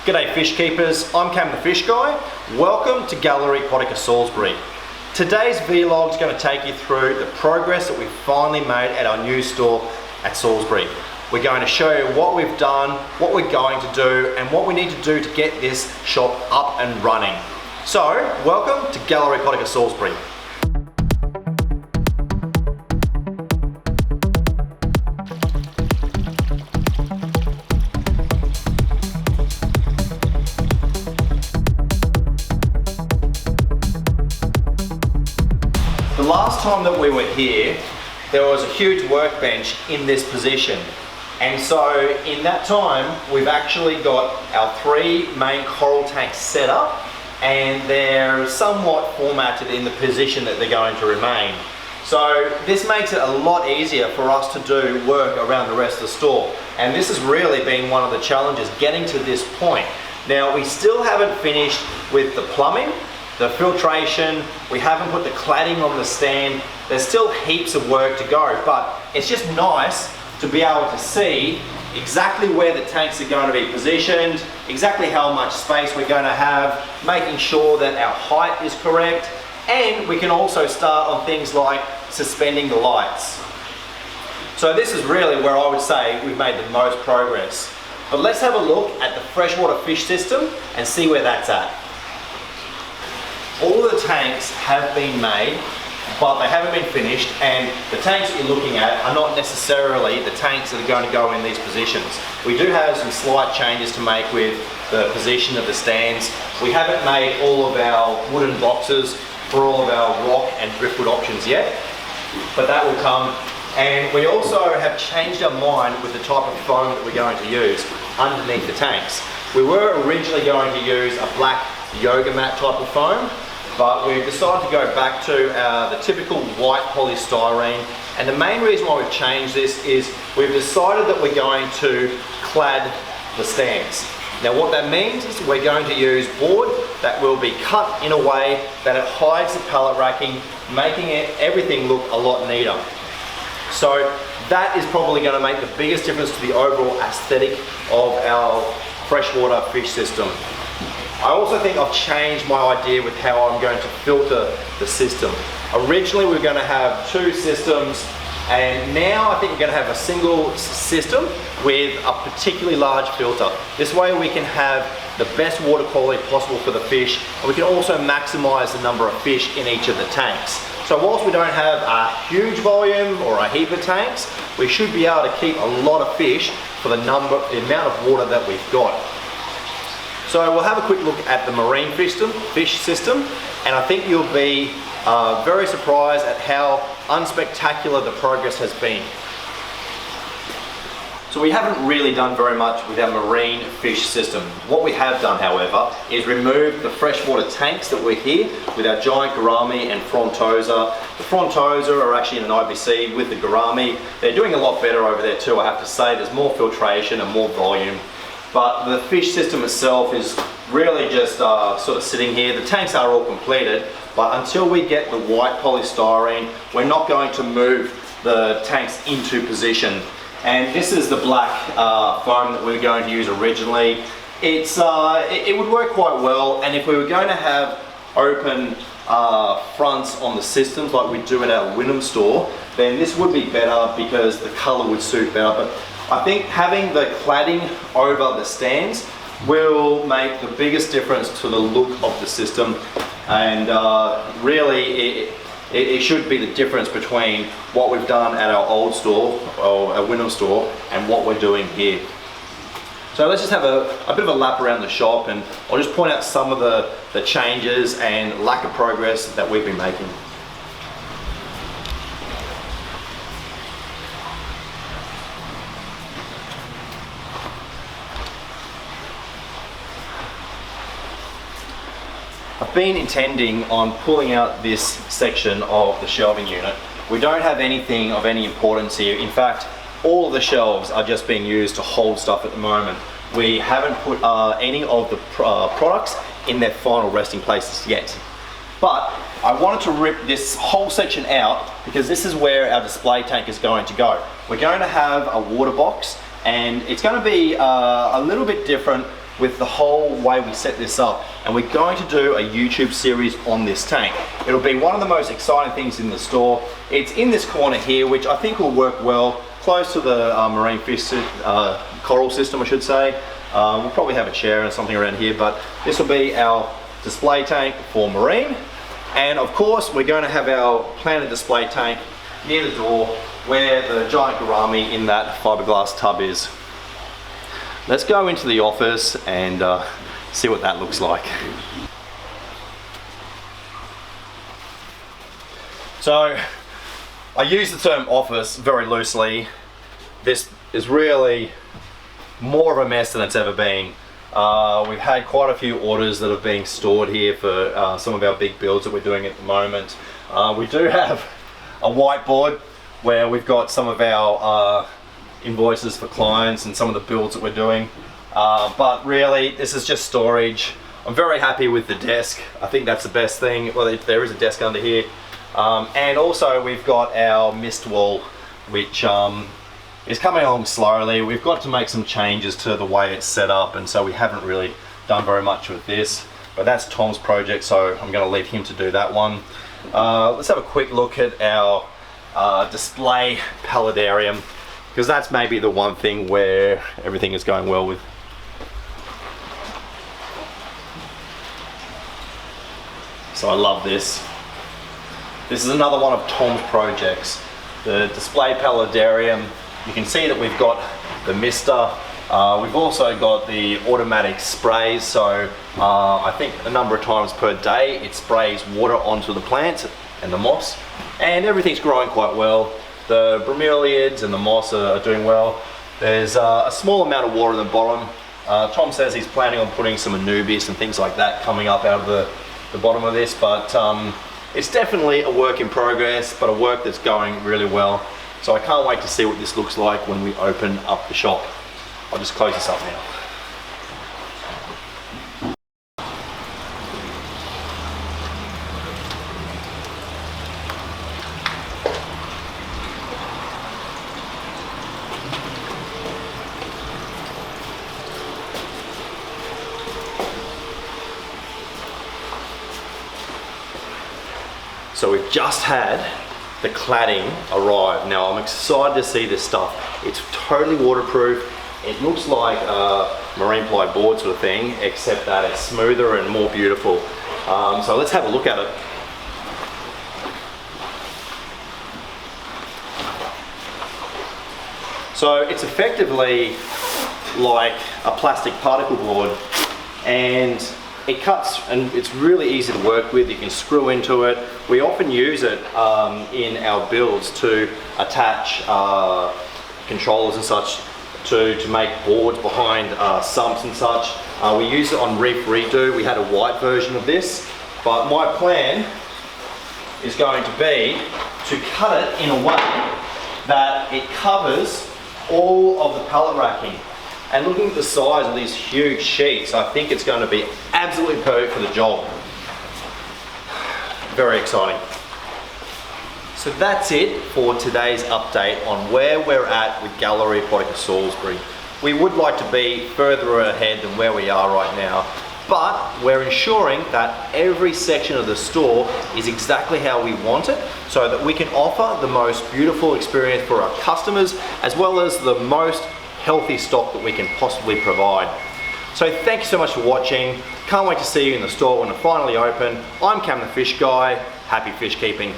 G'day fish keepers, I'm Cam the Fish Guy. Welcome to Gallery Aquatica Salisbury. Today's vlog is going to take you through the progress that we've finally made at our new store at Salisbury. We're going to show you what we've done, what we're going to do, and what we need to do to get this shop up and running. So, welcome to Gallery Aquatica Salisbury. The last time that we were here, there was a huge workbench in this position. And so in that time, we've actually got our 3 main coral tanks set up and they're somewhat formatted in the position that they're going to remain. So this makes it a lot easier for us to do work around the rest of the store. And this has really been one of the challenges, getting to this point. Now, we still haven't finished with the plumbing, the filtration, we haven't put the cladding on the stand. There's still heaps of work to go, but it's just nice to be able to see exactly where the tanks are going to be positioned, exactly how much space we're going to have, making sure that our height is correct, and we can also start on things like suspending the lights. So this is really where I would say we've made the most progress. But let's have a look at the freshwater fish system and see where that's at. All of the tanks have been made, but they haven't been finished, and the tanks that you're looking at are not necessarily the tanks that are going to go in these positions. We do have some slight changes to make with the position of the stands. We haven't made all of our wooden boxes for all of our rock and driftwood options yet, but that will come. And we also have changed our mind with the type of foam that we're going to use underneath the tanks. We were originally going to use a black yoga mat type of foam, but we've decided to go back to the typical white polystyrene. And the main reason why we've changed this is we've decided that we're going to clad the stands. Now what that means is we're going to use board that will be cut in a way that it hides the pallet racking, making everything look a lot neater. So that is probably going to make the biggest difference to the overall aesthetic of our freshwater fish system. I also think I've changed my idea with how I'm going to filter the system. Originally we were going to have 2 systems, and now I think we're going to have a single system with a particularly large filter. This way we can have the best water quality possible for the fish, and we can also maximize the number of fish in each of the tanks. So whilst we don't have a huge volume or a heap of tanks, we should be able to keep a lot of fish for the amount of water that we've got. So we'll have a quick look at the marine fish system, and I think you'll be very surprised at how unspectacular the progress has been. So we haven't really done very much with our marine fish system. What we have done, however, is remove the freshwater tanks that were here with our giant gourami and frontosa. The frontosa are actually in an IBC with the gourami. They're doing a lot better over there too, I have to say. There's more filtration and more volume. But the fish system itself is really just sort of sitting here. The tanks are all completed, but until we get the white polystyrene, we're not going to move the tanks into position. And this is the black foam that we were going to use originally. It would work quite well, and if we were going to have open fronts on the systems like we do at our Wynnum store, then this would be better because the colour would suit better. But I think having the cladding over the stands will make the biggest difference to the look of the system, and really it should be the difference between what we've done at our old store, or our Wynnum store, and what we're doing here. So let's just have a bit of a lap around the shop, and I'll just point out some of the changes and lack of progress that we've been making. I've been intending on pulling out this section of the shelving unit. We don't have anything of any importance here. In fact, all of the shelves are just being used to hold stuff at the moment. We haven't put any of the products in their final resting places yet. But I wanted to rip this whole section out because this is where our display tank is going to go. We're going to have a water box, and it's going to be a little bit different with the whole way we set this up, and we're going to do a YouTube series on this tank. It'll be one of the most exciting things in the store. It's in this corner here, which I think will work well, close to the marine fish coral system, I should say. We'll probably have a chair and something around here, but this will be our display tank for marine. And of course, we're going to have our planted display tank near the door where the giant gourami in that fiberglass tub is. Let's go into the office and see what that looks like. So, I use the term office very loosely. This is really more of a mess than it's ever been. We've had quite a few orders that have been stored here for some of our big builds that we're doing at the moment. We do have a whiteboard where we've got some of our invoices for clients and some of the builds that we're doing. But really, this is just storage. I'm very happy with the desk. I think that's the best thing. Well, there is a desk under here. And also we've got our mist wall, which is coming along slowly. We've got to make some changes to the way it's set up, and so we haven't really done very much with this. But that's Tom's project, so I'm going to leave him to do that one. Let's have a quick look at our display paludarium, because that's maybe the one thing where everything is going well with. So I love this. This is another one of Tom's projects. The display paludarium. You can see that we've got the mister. We've also got the automatic sprays, so I think a number of times per day it sprays water onto the plants and the moss, and everything's growing quite well. The bromeliads and the moss are doing well. There's a small amount of water at the bottom. Tom says he's planning on putting some anubias and things like that coming up out of the bottom of this, but it's definitely a work in progress, but a work that's going really well. So I can't wait to see what this looks like when we open up the shop. I'll just close this up now. So we've just had the cladding arrive. Now I'm excited to see this stuff. It's totally waterproof. It looks like a marine ply board sort of thing, except that it's smoother and more beautiful. So let's have a look at it. So it's effectively like a plastic particle board, and it cuts and it's really easy to work with. You can screw into it. We often use it in our builds to attach controllers and such to make boards behind sumps and such. We use it on Reef Redo. We had a white version of this, but my plan is going to be to cut it in a way that it covers all of the pallet racking. And looking at the size of these huge sheets, I think it's going to be absolutely perfect for the job. Very exciting. So that's it for today's update on where we're at with Gallery Aquatica Salisbury. We would like to be further ahead than where we are right now, but we're ensuring that every section of the store is exactly how we want it, so that we can offer the most beautiful experience for our customers, as well as the most healthy stock that we can possibly provide. So thank you so much for watching. Can't wait to see you in the store when it's finally open. I'm Cam the Fish Guy. Happy fish keeping.